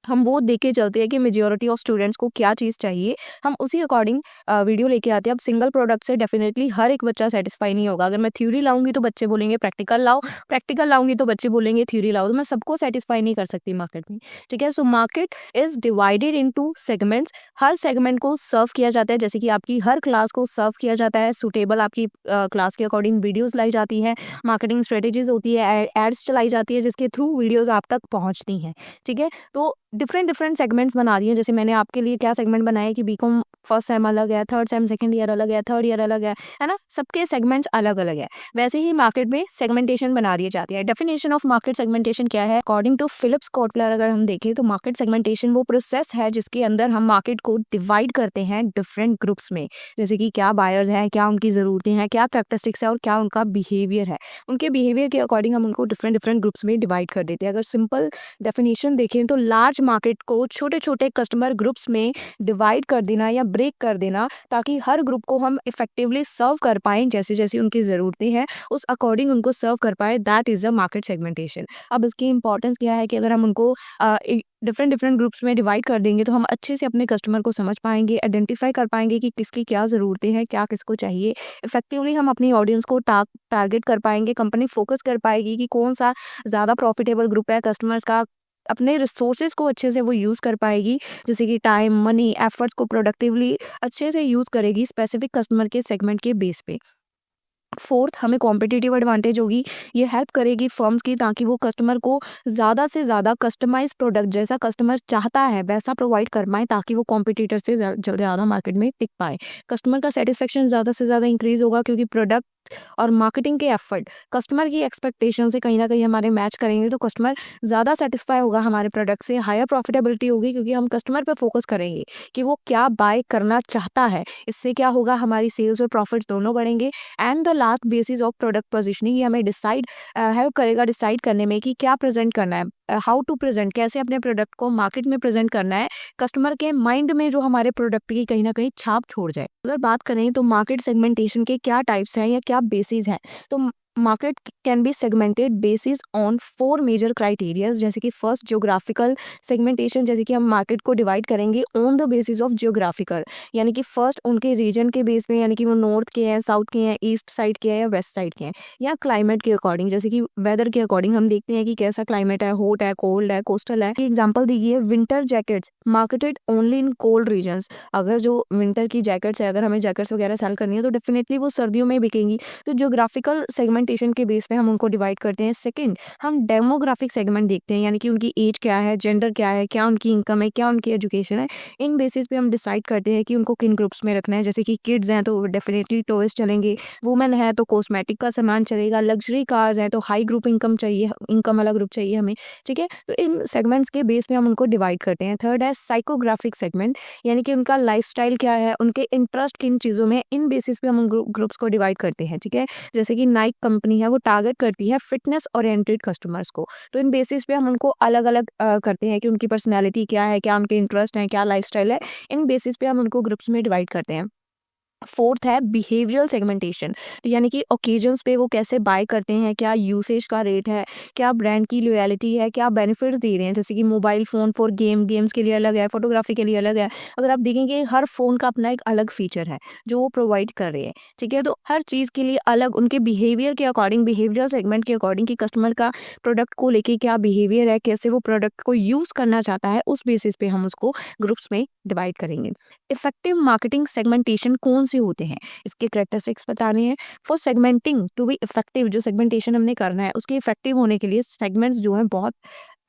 हम वो देख के चलते हैं कि मेजॉरिटी ऑफ स्टूडेंट्स को क्या चीज़ चाहिए, हम उसी अकॉर्डिंग वीडियो लेके आते हैं। अब सिंगल प्रोडक्ट से डेफिनेटली हर एक बच्चा सेटिस्फाई नहीं होगा। अगर मैं थ्योरी लाऊंगी तो बच्चे बोलेंगे प्रैक्टिकल लाओ, प्रैक्टिकल लाऊंगी तो बच्चे बोलेंगे थ्योरी लाओ। तो मैं सबको सेटिस्फाई नहीं कर सकती मार्केट में, ठीक है। So market is divided into segments. Her segment को सर्व किया जाता है, जैसे कि आपकी हर क्लास को सर्व किया जाता है, सुटेबल आपकी क्लास के अकॉर्डिंग वीडियोज़ लाई जाती हैं, मार्केटिंग स्ट्रेटेजीज होती है, एड्स चलाई जाती है जिसके थ्रू वीडियोज़ आप तक पहुँचती हैं, ठीक है। तो डिफरेंट डिफरेंट सेगमेंट्स बना दिए। जैसे मैंने आपके लिए क्या सेगमेंट बनाया कि बीकॉम फर्स्ट सेम अलग है, थर्ड सेम सेकंड ईयर अलग है, थर्ड ईयर अलग है ना, सबके सेगमेंट्स अलग अलग है। वैसे ही मार्केट में सेगमेंटेशन बना दी जाती है। डेफिनेशन ऑफ मार्केट सेगमेंटेशन क्या है? अकॉर्डिंग टू फिलिप्स कोटलर अगर हम देखें तो मार्केट सेगमेंटेशन वो प्रोसेस है जिसके अंदर हम मार्केट को डिवाइड करते हैं डिफरेंट ग्रुप्स में। जैसे कि क्या बायर्स हैं, क्या उनकी ज़रूरतें हैं, क्या कैरेक्टरिस्टिक्स है और क्या उनका बिहेवियर है। उनके बिहेवियर के अकॉर्डिंग हम उनको डिफरेंट डिफरेंट ग्रुप्स में डिवाइड कर देते हैं। अगर सिंपल डेफिनेशन देखें तो लार्ज मार्केट को छोटे छोटे कस्टमर ग्रुप्स में डिवाइड कर देना या ब्रेक कर देना, ताकि हर ग्रुप को हम इफेक्टिवली सर्व कर पाएँ जैसे जैसी उनकी ज़रूरतें हैं उस अकॉर्डिंग उनको सर्व कर पाए। That is a market segmentation. अब इसकी इंपॉर्टेंस क्या है कि अगर हम उनको डिफरेंट डिफरेंट ग्रुप्स में डिवाइड कर देंगे तो हम अच्छे से अपने कस्टमर को समझ पाएंगे, आइडेंटिफाई कर पाएंगे कि किसकी क्या ज़रूरतें हैं, क्या किसको चाहिए। इफेक्टिवली हम अपनी ऑडियंस को टारगेट कर पाएंगे। कंपनी फोकस कर पाएगी कि कौन सा ज़्यादा प्रॉफिटेबल ग्रुप है कस्टमर्स का। अपने रिसोर्सेज को अच्छे से वो यूज़ कर पाएगी, जैसे कि टाइम, मनी, एफर्ट्स को प्रोडक्टिवली अच्छे से यूज़ करेगी स्पेसिफिक कस्टमर के सेगमेंट के बेस पे। फोर्थ, हमें कॉम्पिटिटिव एडवांटेज होगी। ये हेल्प करेगी फर्म्स की ताकि वो कस्टमर को ज़्यादा से ज़्यादा कस्टमाइज प्रोडक्ट जैसा कस्टमर चाहता है वैसा प्रोवाइड कर पाएँ, ताकि वो कॉम्पिटिटर से ज़्यादा मार्केट में टिक पाए। कस्टमर का सेटिस्फेक्शन ज़्यादा से ज़्यादा इंक्रीज होगा क्योंकि प्रोडक्ट और मार्केटिंग के एफर्ट कस्टमर की एक्सपेक्टेशन से कहीं ना कहीं हमारे मैच करेंगे तो कस्टमर ज़्यादा सेटिस्फाई होगा हमारे प्रोडक्ट से। हायर प्रॉफिटेबिलिटी होगी क्योंकि हम कस्टमर पे फोकस करेंगे कि वो क्या बाय करना चाहता है। इससे क्या होगा, हमारी सेल्स और प्रॉफिट्स दोनों बढ़ेंगे। And the last basis of product positioning, ये हमें हेल्प करेगा डिसाइड करने में कि क्या प्रेजेंट करना है, हाउ टू प्रेजेंट, कैसे अपने प्रोडक्ट को मार्केट में प्रेजेंट करना है कस्टमर के माइंड में जो हमारे प्रोडक्ट की कहीं ना कहीं छाप छोड़ जाए। अगर बात करें तो मार्केट सेगमेंटेशन के क्या टाइप्स हैं या क्या बेसिस हैं, तो market can be segmented basis on 4 major criterias. जैसे कि फर्स्ट, ज्योग्राफिकल सेगमेंटेशन, जैसे कि हम मार्केट को डिवाइड करेंगे on the basis of geographical, यानी कि फर्स्ट उनके रीजन के बेस पे, यानी कि वो नॉर्थ के हैं, साउथ के हैं, ईस्ट साइड के हैं या वेस्ट साइड के हैं, या क्लाइमेट के अकॉर्डिंग, जैसे कि वेदर के अकॉर्डिंग हम देखते हैं कि कैसा क्लाइमेट है, हॉट है, कोल्ड है, कोस्टल है। एग्जाम्पल दीजिए, winter jackets marketed only in cold regions. अगर जो विंटर की जैकेट्स है, अगर हमें जैकेट्स वगैरह सेल करनी है तो डेफिनेटली वो सर्दियों में बिकेंगी। तो ज्योग्राफिकल सेगमेंटेशन के बेस पे हम उनको डिवाइड करते हैं। सेकंड, हम डेमोग्राफिक सेगमेंट देखते हैं, यानी कि उनकी एज क्या है, जेंडर क्या है, क्या उनकी इनकम है, क्या उनकी एजुकेशन है। इन बेसिस पे हम डिसाइड करते हैं कि उनको किन ग्रुप्स में रखना है। जैसे कि किड्स हैं तो डेफिनेटली टॉयज चलेंगे, वुमेन है तो कॉस्मेटिक का सामान चलेगा, लग्जरी कार्स हैं तो हाई ग्रुप इनकम चाहिए, इनकम वाला ग्रुप चाहिए हमें। ठीक है, तो इन सेगमेंट्स के बेस पे हम उनको डिवाइड करते हैं। थर्ड है साइकोग्राफिक सेगमेंट, यानी कि उनका लाइफस्टाइल क्या है, उनके इंटरेस्ट किन चीज़ों में, इन बेसिस पे हम उन ग्रुप्स को डिवाइड करते हैं। ठीक है, जैसे कि नाइक कंपनी है वो टारगेट करती है फिटनेस ओरिएंटेड कस्टमर्स को, तो इन बेसिस पे हम उनको अलग अलग करते हैं कि उनकी पर्सनैलिटी क्या है, क्या उनके इंटरेस्ट हैं, क्या लाइफस्टाइल है। इन बेसिस पे हम उनको ग्रुप्स में डिवाइड करते हैं। फोर्थ है बिहेवियरल सेगमेंटेशन, यानी कि ओकेजन्स पे वो कैसे बाय करते हैं, क्या यूसेज का रेट है, क्या ब्रांड की लॉयल्टी है, क्या बेनिफिट्स दे रहे हैं। जैसे कि मोबाइल फ़ोन फॉर गेम्स के लिए अलग है, फोटोग्राफी के लिए अलग है। अगर आप देखेंगे हर फ़ोन का अपना एक अलग फीचर है जो वो प्रोवाइड कर रहे हैं। ठीक है, तो हर चीज़ के लिए अलग उनके बिहेवियर के अकॉर्डिंग, बिहेवियरल सेगमेंट के अकॉर्डिंग कि कस्टमर का प्रोडक्ट को लेके क्या बिहेवियर है, कैसे वो प्रोडक्ट को यूज़ करना चाहता है, उस बेसिस पे हम उसको ग्रुप्स में डिवाइड करेंगे। इफेक्टिव मार्केटिंग सेगमेंटेशन कौन से होते हैं, इसके कैरेक्टरिस्टिक्स बताने हैं। For segmenting to be effective, जो सेगमेंटेशन हमने करना है उसके इफेक्टिव होने के लिए सेगमेंट्स जो हैं बहुत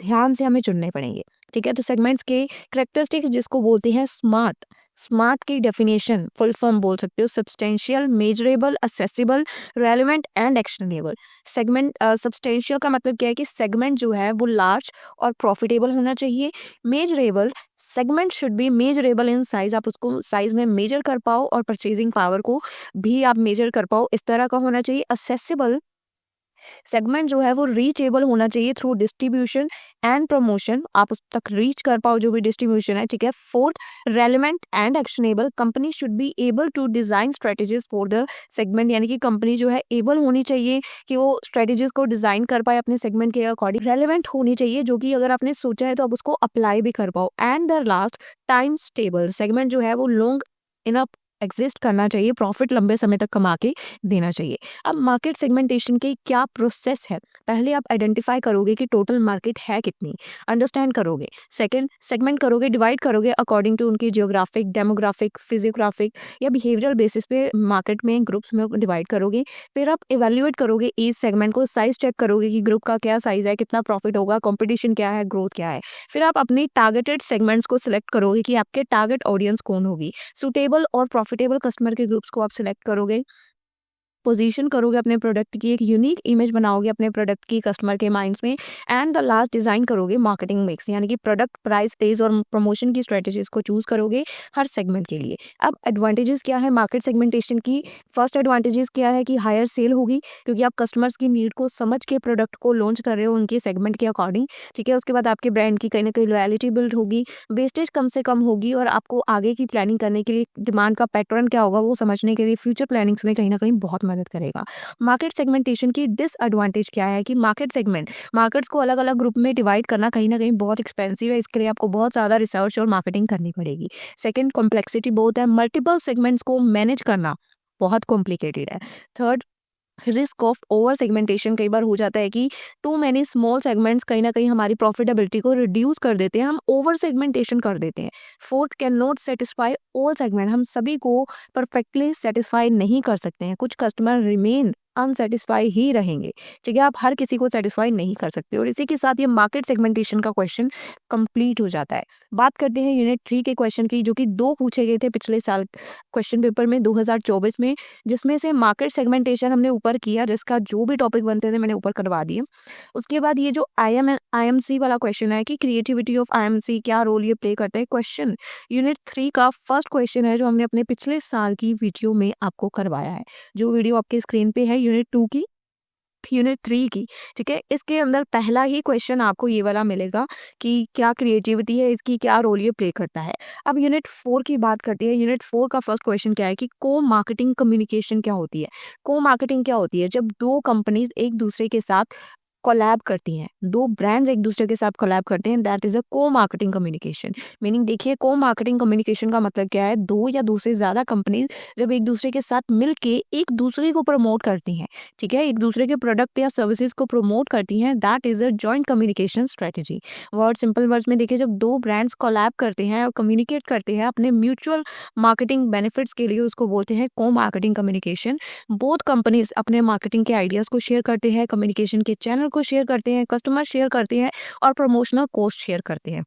ध्यान से हमें चुनने पड़ेंगे। ठीक है, तो सेगमेंट्स के कैरेक्टरिस्टिक्स जिसको बोलते हैं स्मार्ट। स्मार्ट की डेफिनेशन फुल फॉर्म बोल सकते हो, substantial, measurable, accessible, relevant and actionable. Segment substantial का मतलब क्या है कि सेगमेंट जो है वो लार्ज और प्रॉफिटेबल होना चाहिए। Measurable, segment should be measurable in size, आप उसको साइज में मेजर कर पाओ और परचेजिंग पावर को भी आप मेजर कर पाओ, इस तरह का होना चाहिए। असेसिबल, सेगमेंट जो है वो रीचेबल होना चाहिए थ्रू डिस्ट्रीब्यूशन एंड प्रमोशन, आप उस तक रीच कर पाओ जो भी डिस्ट्रीब्यूशन है। ठीक है, fourth, relevant and actionable, company should be able to design strategies for the segment, यानी कि कंपनी जो है एबल होनी चाहिए कि वो स्ट्रेटेजीज को डिजाइन कर पाए अपने सेगमेंट के अकॉर्डिंग। रेलेवेंट होनी चाहिए जो कि अगर आपने सोचा है तो आप उसको अप्लाई भी कर पाओ। And the last, time stable, segment जो है वो लॉन्ग इनफ एग्जिस्ट करना चाहिए, प्रॉफिट लंबे समय तक कमा के देना चाहिए। अब मार्केट सेगमेंटेशन के क्या प्रोसेस है? पहले आप आइडेंटिफाई करोगे कि टोटल मार्केट है कितनी, अंडरस्टैंड करोगे। सेकंड, सेगमेंट करोगे, डिवाइड करोगे अकॉर्डिंग टू उनकी जियोग्राफिक, डेमोग्राफिक, फिजियोग्राफिक या बिहेवियरल बेसिस पे मार्केट में ग्रुप्स में डिवाइड करोगे। फिर आप इवेल्युएट करोगे ईच सेगमेंट को, साइज चेक करोगे कि ग्रुप का क्या साइज है, कितना प्रॉफिट होगा, कंपटीशन क्या है, ग्रोथ क्या है। फिर आप अपनी टारगेटेड सेगमेंट्स को सिलेक्ट करोगे कि आपके टारगेट ऑडियंस कौन होगी। सुटेबल और प्रॉफिटेबल कस्टमर के ग्रुप्स को आप सिलेक्ट करोगे, पोजीशन करोगे अपने प्रोडक्ट की, एक यूनिक इमेज बनाओगे अपने प्रोडक्ट की कस्टमर के माइंड्स में। एंड द लास्ट, डिजाइन करोगे मार्केटिंग मिक्स, यानी कि प्रोडक्ट, प्राइस, पेज और प्रमोशन की स्ट्रेटेजीज को चूज करोगे हर सेगमेंट के लिए। अब एडवांटेजेस क्या है मार्केट सेगमेंटेशन की? फर्स्ट एडवांटेजेस क्या है कि हायर सेल होगी, क्योंकि आप कस्टमर्स की नीड को समझ के प्रोडक्ट को लॉन्च कर रहे हो उनके सेगमेंट के अकॉर्डिंग, ठीक है। उसके बाद आपके ब्रांड की कहीं ना कहीं लॉयल्टी बिल्ड होगी, वेस्टेज कम से कम होगी, और आपको आगे की प्लानिंग करने के लिए डिमांड का पैटर्न क्या होगा वो समझने के लिए फ्यूचर प्लानिंग्स में कहीं ना कहीं बहुत मदद करेगा। मार्केट सेगमेंटेशन की डिसएडवांटेज क्या है कि मार्केट्स को अलग अलग ग्रुप में डिवाइड करना कहीं ना कहीं बहुत एक्सपेंसिव है, इसके लिए आपको बहुत ज़्यादा रिसर्च और मार्केटिंग करनी पड़ेगी। सेकंड, कॉम्प्लेक्सिटी बहुत है, मल्टीपल सेगमेंट्स को मैनेज करना बहुत कॉम्प्लिकेटेड है। Third, risk of over segmentation, कई बार हो जाता है कि टू मैनी स्मॉल सेगमेंट्स कहीं ना कहीं हमारी प्रॉफिटेबिलिटी को रिड्यूस कर देते हैं, हम ओवर सेगमेंटेशन कर देते हैं। Fourth, can not satisfy all segment, हम सभी को परफेक्टली सेटिस्फाई नहीं कर सकते हैं, कुछ कस्टमर रिमेन अनसेटिस्फाई ही रहेंगे, ठीक है। आप हर किसी को सेटिस्फाई नहीं कर सकते। और इसी के साथ ये मार्केट सेगमेंटेशन का क्वेश्चन कंप्लीट हो जाता है। बात करते हैं यूनिट 3 के क्वेश्चन की, जो कि 2 पूछे गए थे पिछले साल क्वेश्चन पेपर में 2024 में, जिसमें से मार्केट सेगमेंटेशन हमने ऊपर किया, जिसका जो भी टॉपिक बनते थे मैंने ऊपर करवा दिए। उसके बाद ये जो IMC वाला क्वेश्चन है कि क्रिएटिविटी ऑफ IMC क्या रोल ये प्ले करता है, क्वेश्चन यूनिट 3 का फर्स्ट क्वेश्चन है, जो हमने अपने पिछले साल की वीडियो में आपको करवाया है। जो वीडियो आपके स्क्रीन पे है यूनिट 2 की, यूनिट 3 की, ठीक है। इसके अंदर पहला ही क्वेश्चन आपको ये वाला मिलेगा कि क्या क्रिएटिविटी है, इसकी क्या रोल ये प्ले करता है। अब यूनिट 4 की बात करते हैं। यूनिट 4 का फर्स्ट क्वेश्चन क्या है कि को मार्केटिंग कम्युनिकेशन क्या होती है। को मार्केटिंग क्या होती है? जब दो कंपनीज एक दूसरे के साथ कोलैब करती हैं, दो ब्रांड्स एक दूसरे के साथ कोलैब करते हैं, दैट इज अ को मार्केटिंग कम्युनिकेशन। मीनिंग देखिए, को मार्केटिंग कम्युनिकेशन का मतलब क्या है? दो या दो से ज्यादा कंपनीज जब एक दूसरे के साथ मिलके एक दूसरे को प्रमोट करती हैं, ठीक है, एक दूसरे के प्रोडक्ट या सर्विसेज को प्रमोट करती हैं, that is a joint communication strategy. Word simple words में देखिए, जब दो ब्रांड्स कोलैब करते हैं और कम्युनिकेट करते हैं अपने म्यूचुअल मार्केटिंग बेनिफिट्स के लिए, उसको बोलते हैं को मार्केटिंग कम्युनिकेशन। बोथ कंपनीज अपने मार्केटिंग के आइडियाज को शेयर करते हैं, कम्युनिकेशन के चैनल को शेयर करते हैं, कस्टमर शेयर करते हैं और प्रमोशनल कॉस्ट शेयर करते हैं।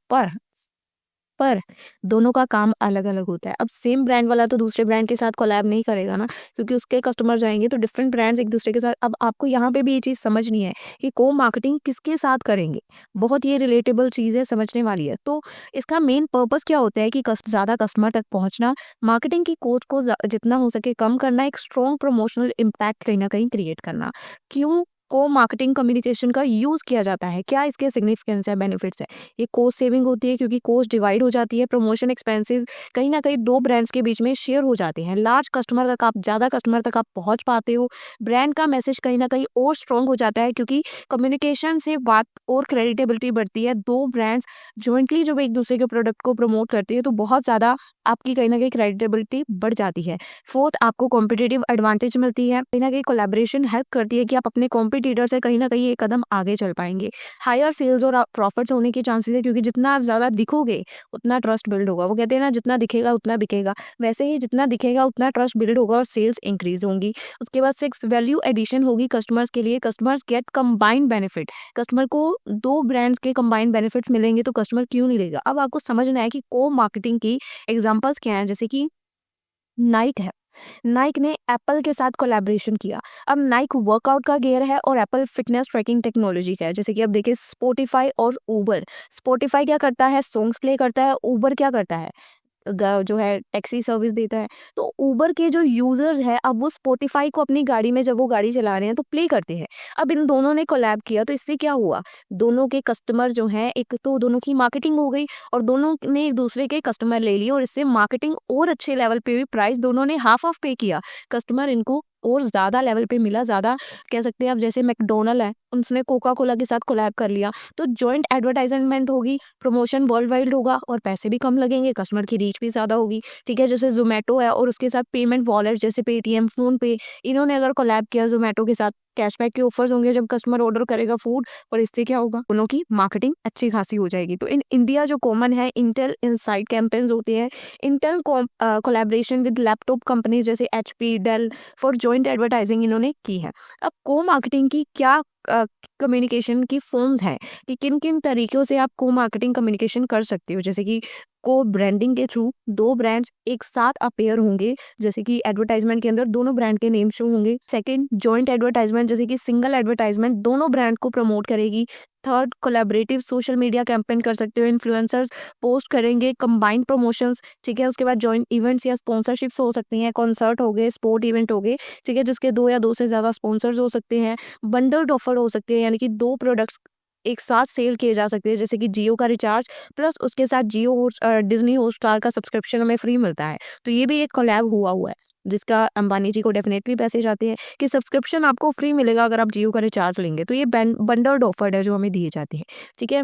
पर दोनों का काम अलग अलग होता है। अब सेम ब्रांड वाला तो दूसरे ब्रांड के साथ कोलैब नहीं करेगा ना, क्योंकि उसके कस्टमर जाएंगे तो डिफरेंट ब्रांड्स एक दूसरे के साथ। अब आपको यहाँ पे भी ये चीज़ समझनी है कि को मार्केटिंग किसके साथ करेंगे। बहुत ये रिलेटेबल चीज़ है, समझने वाली है। तो इसका मेन पर्पस क्या होता है कि ज़्यादा कस्टमर तक पहुँचना, मार्केटिंग की कॉस्ट को जितना हो सके कम करना, एक स्ट्रॉन्ग प्रमोशनल इम्पैक्ट कहीं ना कहीं क्रिएट करना। क्यों को मार्केटिंग कम्युनिकेशन का यूज किया जाता है? क्या इसके सिग्निफिकेंस है, बेनिफिट्स है? ये कॉस्ट सेविंग होती है, क्योंकि कॉस्ट डिवाइड हो जाती है, प्रमोशन एक्सपेंसेस कहीं ना कहीं दो ब्रांड्स के बीच में शेयर हो जाते हैं, लार्ज कस्टमर तक आप, ज़्यादा कस्टमर तक आप पहुंच पाते हो, ब्रांड का मैसेज कहीं ना कहीं और स्ट्रॉन्ग हो जाता है, क्योंकि कम्युनिकेशन से बात और क्रेडिटेबिलिटी बढ़ती है। दो ब्रांड्स ज्वाइंटली जब एक दूसरे के प्रोडक्ट को प्रमोट करती है तो बहुत ज़्यादा आपकी कहीं ना कहीं क्रेडिटेबिलिटी बढ़ जाती है। फोर्थ, आपको कॉम्पिटिटिव एडवांटेज मिलती है, कहीं ना कहीं कोलैबोरेशन हेल्प करती है कि आप अपने कॉम्पिटिटर से कहीं ना कहीं एक कदम आगे चल पाएंगे। हायर सेल्स और प्रॉफिट्स होने के चांसेस है, क्योंकि जितना आप ज़्यादा दिखोगे उतना ट्रस्ट बिल्ड होगा। वो कहते हैं ना, जितना दिखेगा उतना बिकेगा, वैसे ही जितना दिखेगा उतना ट्रस्ट बिल्ड होगा और सेल्स इंक्रीज होंगी। उसके बाद 6, वैल्यू एडिशन होगी कस्टमर्स के लिए, customers gate combined benefit. Customer को दो ब्रांड्स के कंबाइंड बेनिफिट्स मिलेंगे तो कस्टमर क्यों नहीं लेगा। अब आपको समझना है कि को मार्केटिंग की एग्जांपल्स क्या हैं, जैसे कि नाइक है, नाइक ने एप्पल के साथ कोलैबोरेशन किया। अब नाइक वर्कआउट का गियर है और एप्पल फिटनेस ट्रैकिंग टेक्नोलॉजी का है। जैसे कि अब देखिए, स्पॉटिफाई और ऊबर। स्पॉटिफाई क्या करता है? सॉन्ग्स प्ले करता है। ऊबर क्या करता है? जो है टैक्सी सर्विस देता है। तो ऊबर के जो यूजर्स है, अब वो स्पॉटिफाई को अपनी गाड़ी में जब वो गाड़ी चला रहे हैं तो प्ले करते हैं। अब इन दोनों ने कोलैब किया तो इससे क्या हुआ? दोनों के कस्टमर जो हैं, एक तो दोनों की मार्केटिंग हो गई और दोनों ने एक दूसरे के कस्टमर ले लिए, और इससे मार्केटिंग और अच्छे लेवल पे हुई। प्राइस दोनों ने हाफ ऑफ पे किया, कस्टमर इनको और ज़्यादा लेवल पे मिला, ज़्यादा कह सकते हैं आप, जैसे मैकडोनल्ड है, उसने कोका कोला के साथ कोलैब कर लिया, तो जॉइंट एडवर्टाइजमेंट होगी, प्रमोशन वर्ल्ड वाइड होगा और पैसे भी कम लगेंगे, कस्टमर की रीच भी ज़्यादा होगी। ठीक है, जैसे जोमेटो है और उसके साथ पेमेंट वॉलेट जैसे पेटीएम, फ़ोनपे, इन्होंने अगर कोलैब किया जोमेटो के साथ, कैशबैक के ऑफर्स होंगे जब कस्टमर ऑर्डर करेगा फूड, और इससे क्या होगा, दोनों की मार्केटिंग अच्छी खासी हो जाएगी। तो इन इंडिया जो कॉमन है, इंटेल इनसाइड कैंपेन्स होते हैं, Intel collaboration with laptop companies जैसे HP, Dell, for joint advertising इन्होंने की है। अब को मार्केटिंग की क्या कम्युनिकेशन की फॉर्म्स हैं कि किन किन तरीक़ों से आप को मार्केटिंग कम्युनिकेशन कर सकते हो, जैसे कि को ब्रांडिंग के थ्रू दो ब्रांड्स एक साथ अपेयर होंगे, जैसे कि एडवर्टाइजमेंट के अंदर दोनों ब्रांड के नेम शो होंगे। सेकंड, जॉइंट एडवर्टाइजमेंट, जैसे कि सिंगल एडवर्टाइजमेंट दोनों ब्रांड को प्रमोट करेगी। Third, collaborative social media campaign कर सकते हो, इन्फ्लुएंसर्स पोस्ट करेंगे कंबाइंड प्रमोशंस। ठीक है, उसके बाद जॉइंट इवेंट्स या स्पॉन्सरशिप्स हो सकती हैं, कॉन्सर्ट हो गए, स्पोर्ट इवेंट हो गए, ठीक है, जिसके 2 या 2 से ज़्यादा स्पॉन्सर्स हो सकते हैं। बंडल्ड ऑफर हो सकते हैं, यानी कि 2 प्रोडक्ट्स एक साथ सेल किए जा सकते हैं, जैसे कि जियो का रिचार्ज प्लस उसके साथ डिज्नी हॉटस्टार का सब्सक्रिप्शन हमें फ्री मिलता है। तो ये भी एक कोलैब हुआ है, जिसका अंबानी जी को डेफिनेटली पैसे जाते हैं कि सब्सक्रिप्शन आपको फ्री मिलेगा अगर आप जियो का रिचार्ज लेंगे। तो ये बंडल्ड ऑफर है जो हमें दिए जाते हैं। ठीक है,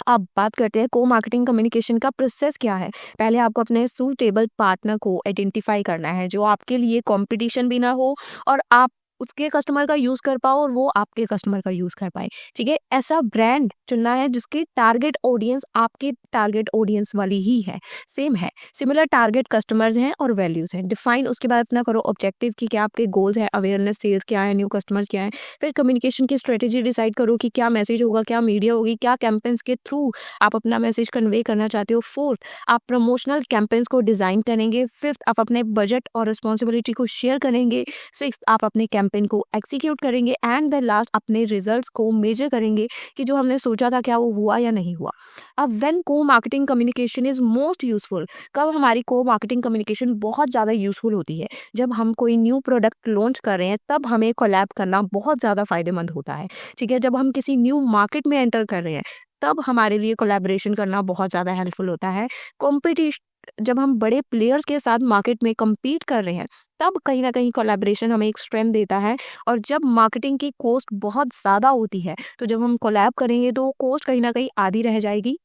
अब बात करते हैं को मार्केटिंग कम्युनिकेशन का प्रोसेस क्या है। पहले आपको अपने सूटेबल पार्टनर को आइडेंटिफाई करना है, जो आपके लिए कंपटीशन भी ना हो और आप उसके कस्टमर का यूज़ कर पाओ और वो आपके कस्टमर का यूज़ कर पाए। ठीक है, ऐसा ब्रांड चुनना है जिसकी टारगेट ऑडियंस आपके टारगेट ऑडियंस वाली ही है, सेम है, सिमिलर टारगेट कस्टमर्स हैं और वैल्यूज़ हैं। डिफाइन उसके बाद अपना करो ऑब्जेक्टिव कि क्या आपके गोल्स हैं, अवेयरनेस, सेल्स क्या है, न्यू कस्टमर्स क्या है। फिर कम्युनिकेशन की स्ट्रेटेजी डिसाइड करो कि क्या मैसेज होगा, क्या मीडिया होगी, क्या कैंपेन्स के थ्रू आप अपना मैसेज कन्वे करना चाहते हो। फोर्थ, आप प्रमोशनल कैंपेन्स को डिज़ाइन करेंगे। फिफ्थ, आप अपने बजट और रिस्पॉन्सिबिलिटी को शेयर करेंगे। सिक्स्थ, आप अपने कैंपेन को एग्जीक्यूट करेंगे। एंड द लास्ट, अपने रिजल्ट्स को मेजर करेंगे कि जो हमने सोचा था क्या वो हुआ या नहीं हुआ। अब व्हेन को marketing communication is most useful, कब हमारी को मार्केटिंग कम्युनिकेशन बहुत ज़्यादा यूजफुल होती है, जब हम कोई न्यू प्रोडक्ट लॉन्च कर रहे हैं तब हमें कोलैब करना बहुत ज़्यादा फायदेमंद होता है। ठीक है, जब हम किसी न्यू मार्केट में एंटर कर रहे हैं तब हमारे लिए कोलैबोरेशन करना बहुत ज़्यादा हेल्पफुल होता है। कॉम्पिटिशन, जब हम बड़े प्लेयर्स के साथ मार्केट में compete कर रहे हैं तब कहीं ना कहीं कोलैबोरेशन हमें एक स्ट्रेंथ देता है। और जब मार्केटिंग की कॉस्ट बहुत ज़्यादा होती है तो जब हम कोलैब करेंगे तो कॉस्ट कहीं ना कहीं आधी रह जाएगी,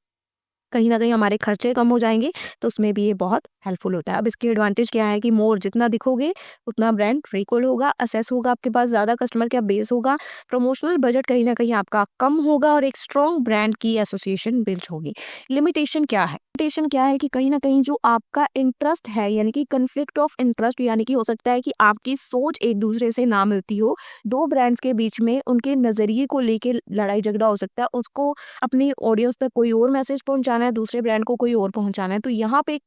कहीं ना कहीं हमारे खर्चे कम हो जाएंगे, तो उसमें भी ये बहुत हेल्पफुल होता है। अब इसकी एडवांटेज क्या है कि मोर जितना दिखोगे उतना ब्रांड रिकॉल होगा, असेस होगा, आपके पास ज़्यादा कस्टमर का बेस होगा, प्रमोशनल बजट कहीं ना कहीं आपका कम होगा और एक स्ट्रॉन्ग ब्रांड की एसोसिएशन बिल्ड होगी। लिमिटेशन क्या है? लिमिटेशन क्या है कि कहीं ना कहीं जो आपका इंटरेस्ट है, यानी कि कन्फ्लिक्ट ऑफ इंटरेस्ट, यानी कि हो सकता है कि आपकी सोच एक दूसरे से ना मिलती हो, दो ब्रांड्स के बीच में उनके नज़रिए को लेके लड़ाई झगड़ा हो सकता है, उसको अपनी ऑडियंस तक कोई और मैसेज पहुंचाना है, दूसरे ब्रांड को कोई और पहुंचाना है। तो यहाँ पे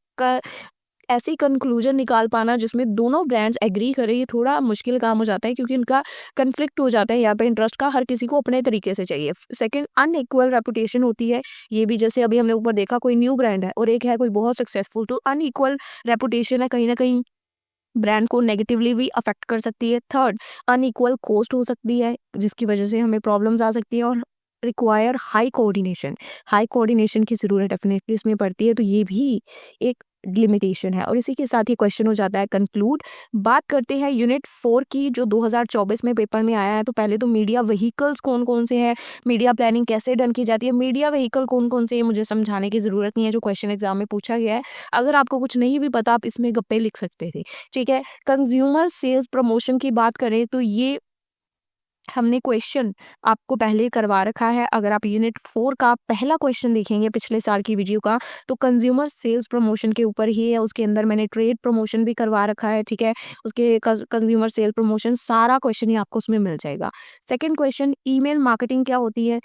ऐसी कंक्लूजन निकाल पाना जिसमें दोनों ब्रांड्स एग्री करें, ये थोड़ा मुश्किल काम हो जाता है क्योंकि उनका कन्फ्लिक्ट हो जाता है यहाँ पे इंटरेस्ट का, हर किसी को अपने तरीके से चाहिए। सेकंड, अनइक्वल रेपुटेशन होती है, ये भी जैसे अभी हमने ऊपर देखा, कोई न्यू ब्रांड है और एक है कोई बहुत सक्सेसफुल, तो अनइक्वल रेपुटेशन है, कहीं ना कहीं ब्रांड को नेगेटिवली भी अफेक्ट कर सकती है। थर्ड, अनइक्वल कॉस्ट हो सकती है जिसकी वजह से हमें प्रॉब्लम्स आ सकती है। और रिक्वायर हाई कोऑर्डिनेशन की ज़रूरत डेफिनेटली इसमें पड़ती है, तो ये भी एक लिमिटेशन है। और इसी के साथ ही क्वेश्चन हो जाता है कंक्लूड। बात करते हैं यूनिट 4 की, जो 2024 में पेपर में आया है। तो पहले तो मीडिया व्हीकल्स कौन कौन से हैं, मीडिया प्लानिंग कैसे डन की जाती है, मीडिया व्हीकल कौन कौन से हैं, मुझे समझाने की ज़रूरत नहीं है, जो क्वेश्चन एग्जाम में पूछा गया है। अगर आपको कुछ नहीं भी पता आप इसमें गप्पे लिख सकते थे। ठीक है, कंज्यूमर सेल्स प्रमोशन की बात करें तो ये हमने क्वेश्चन आपको पहले करवा रखा है। अगर आप यूनिट 4 का पहला क्वेश्चन देखेंगे पिछले साल की वीडियो का, तो कंज्यूमर सेल्स प्रमोशन के ऊपर ही है। उसके अंदर मैंने ट्रेड प्रमोशन भी करवा रखा है। ठीक है, उसके कंज्यूमर सेल प्रमोशन सारा क्वेश्चन ही आपको उसमें मिल जाएगा। सेकंड क्वेश्चन, ईमेल मार्केटिंग क्या होती है,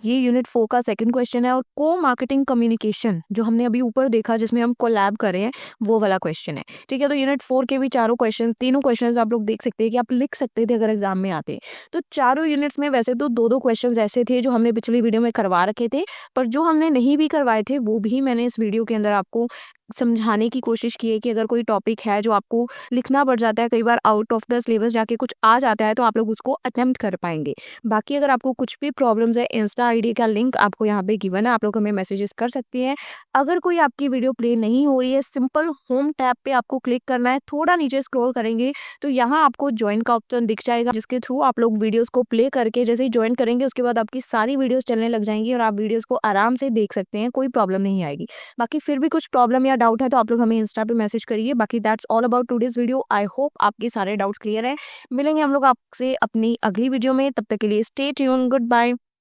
ये यूनिट 4 का सेकंड क्वेश्चन है। और को मार्केटिंग कम्युनिकेशन जो हमने अभी ऊपर देखा जिसमें हम कोलैब कर रहे हैं, वो वाला क्वेश्चन है। ठीक है, तो यूनिट 4 के भी तीनों क्वेश्चन आप लोग देख सकते हैं कि आप लिख सकते थे अगर एग्जाम में आते। तो चारों यूनिट्स में वैसे तो दो क्वेश्चन ऐसे थे जो हमने पिछली वीडियो में करवा रखे थे, पर जो हमने नहीं भी करवाए थे वो भी मैंने इस वीडियो के अंदर आपको समझाने की कोशिश की है कि अगर कोई टॉपिक है जो आपको लिखना पड़ जाता है, कई बार आउट ऑफ द सिलेबस जाके कुछ आ जाता है, तो आप लोग उसको अटेम्प्ट कर पाएँगे। बाकी अगर आपको कुछ भी प्रॉब्लम्स है, इंस्टा आईडी का लिंक आपको यहाँ पे गिवन है, आप लोग हमें मैसेजेस कर सकती हैं। अगर कोई आपकी वीडियो प्ले नहीं हो रही है, सिंपल होम टैब पे आपको क्लिक करना है, थोड़ा नीचे स्क्रॉल करेंगे तो यहाँ आपको जॉइन का ऑप्शन दिख जाएगा, जिसके थ्रू आप लोग वीडियोस को प्ले करके जैसे ही जॉइन करेंगे उसके बाद आपकी सारी वीडियोस चलने लग जाएंगी और आप वीडियोस को आराम से देख सकते हैं, कोई प्रॉब्लम नहीं आएगी। बाकी फिर भी कुछ प्रॉब्लम या डाउट है तो आप लोग हमें इंस्टा पे मैसेज करिए। बाकी that's all about today's video. I hope आपके सारे डाउट्स क्लियर है। मिलेंगे हम लोग आपसे अपनी अगली वीडियो में, तब तक के लिए स्टे ट्यून, गुड बाय।